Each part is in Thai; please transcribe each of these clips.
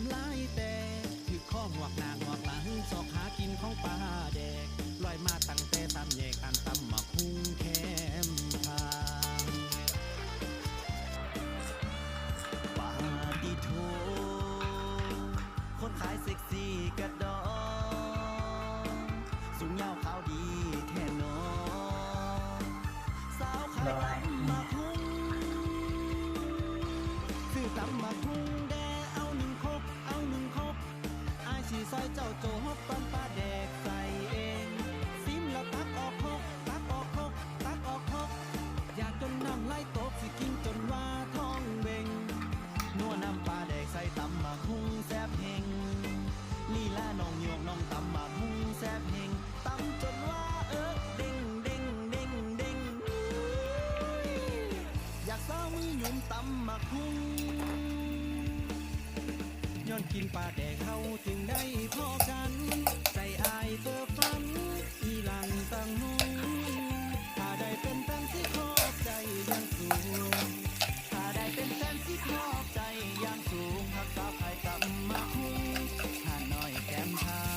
ำลายแต่ถือข้อหัวหน้าหัวหลังชอกหากินของปลาแดกลอยมาตั้งแต่ตำแยกอันตำมาคุ้งแคมทางปาดิโทคนขายเซ็กซี่กระดองสูงยาวขาวดีแท่นอสาวขายตำมาคุ้งซื้อตำมาคุ้งแดเอาหนึ่งครบเอาหนึ่งครบอายสีซอยเจ้าโจฮบตอนปลาแดกใส่เองซิมแล้วตักออกคกตักออกคกตักออกคกอยากจนน้ำไหลตกสิกินจนว่าท้องเบ่งนัวน้ำปลาแดกใส่ตำมาคุ้งแซ่บเฮงลีลาน้องโยกน้องตำมาคุ้งแซ่บเฮงตำจนว่าเด้งเด้งเด้งเด้งอยากซ้อมือหยุ่มตำมาคุ้งย้อนกินปลาแดกเขาจึงได้พอกันใจอายเตอฟันอีหลังตั้งนุ่งถ้าได้เป็นแฟนที่ขอบใจยังสูงถ้าได้เป็นแฟนที่ขอบใจยังสูงหักสาวใครตำมาคุ้งหาหน่อยแก้มทาง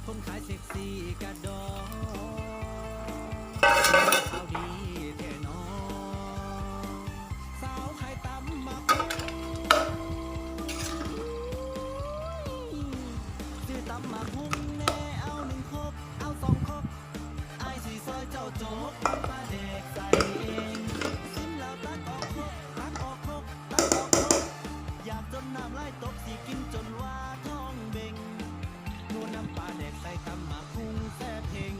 คนขายเซ็กซี่กระดองเอาดีแท่นอสาวขายตำมาคุ้งซื้อตำมาคุ้งแน่เอาหนึ่งครบเอาสองครบอายสีซอยเจ้าโจ๊กปลาแดกใส่เองซิมแล้วตักออกครบตักออกครบตักออกครบอยากจนน้ำไหลตกสิกินจนว่าท้องเบ่งนัวน้ำปลาแดกใส่ตำมาคุ้งแซ่บเฮง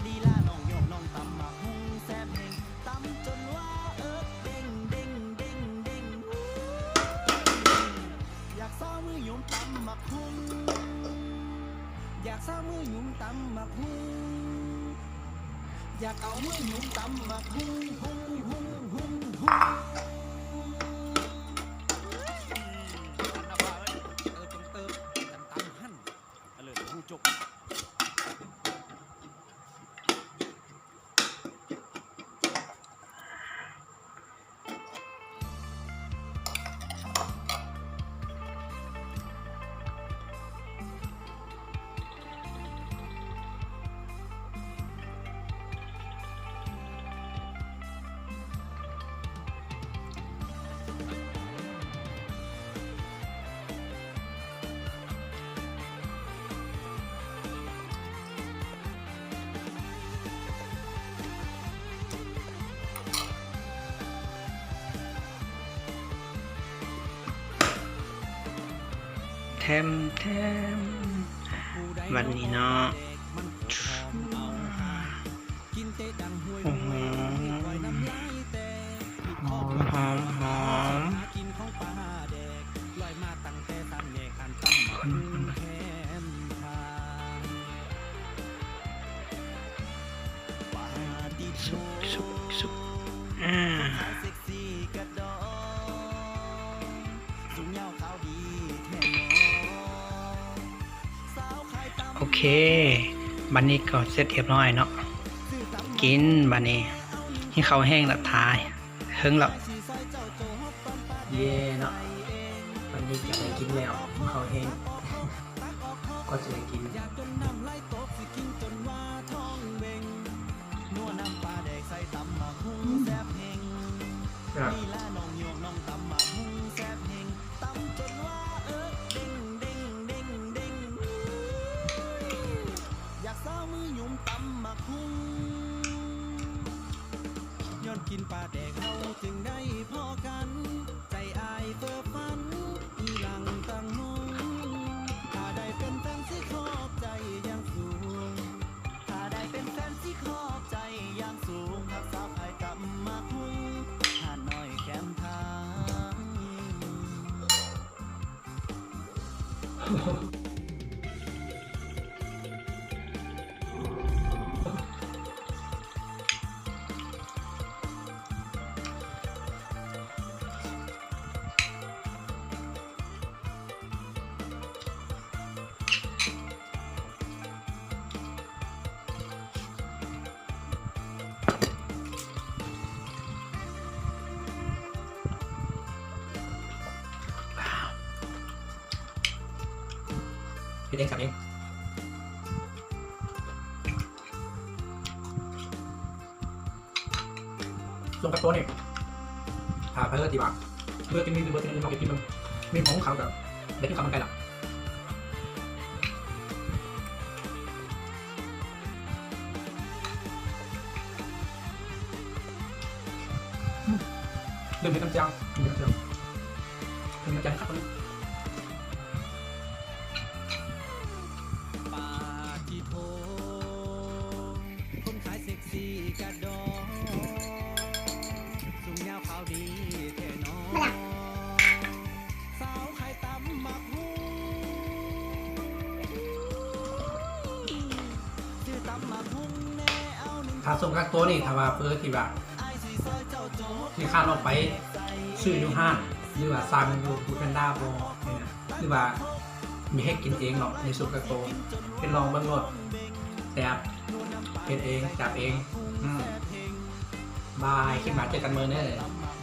ลีลาน้องโยกน้องตำมาคุ้งแซ่บเฮงตำจนว่าเด้งเด้งเด้งเด้งอยากซ้อมือหยุ่มตำมาคุ้งอยากซ้อมือหยุ่มตำมาคุ้งอยากเอามือหยุ่มตำมาคุ้งคุ้งคุ้งคุ้งคุ้งจบแทมวันนี้เนาะโอ้โหหอมสุกโอเคบันนี้ก็เสร็จเรียบร้อยเนาะกินบันนี้ที่เขาแห้งละทายเฮิงแล้วเย่เนาะบันนี้จะไปกินแล้วเขาแห้งก็จะไปกิน กินปลาแดกเฮาจึงได้พอกันใจอายเฟ้อฝันอีหลังตั้งนุ่งถ้าได้เป็นแฟนสิขอบใจอย่างสูงถ้าได้เป็นแฟนสิขอบใจอย่างสูงหักสาวไผ่กำมาคุ้งหาดน้อยแก้มทาง พี่เองสับเองลงกับตัวนี่ผ่าเพื่อที่ว่าเพื่อกินมีเพื่อกินมากินมันมีของเขากับเด็กที่เขามันไกลหลับเริ่มเป็นน้ำจังครับตอนนี้ ปาจิโทคนขายเซ็กซี่กระดองสูงยาวขาวดีแท่น้องสาวไข่ตำมักฮูชื่อตำมักฮุ้งแน่เอาหนึ่ง ถ้าส่งกับตัวนี่ถ้าว่าเพื่อที่ว่า ไอ้สีซอยเจ้าโจ๊ก ที่คาดเราไปซื้ออยู่ห้างหรือว่าสั่งอยู่ฟู้ดแพนด้าบอเนี่ยนะหรือว่ามีให้กินเองหรอกในซุปกระโตเป็นลองเบื้องรสแต่เป็นเองจับเองบายคลิปมาเจอกันเมื่อนี้เลย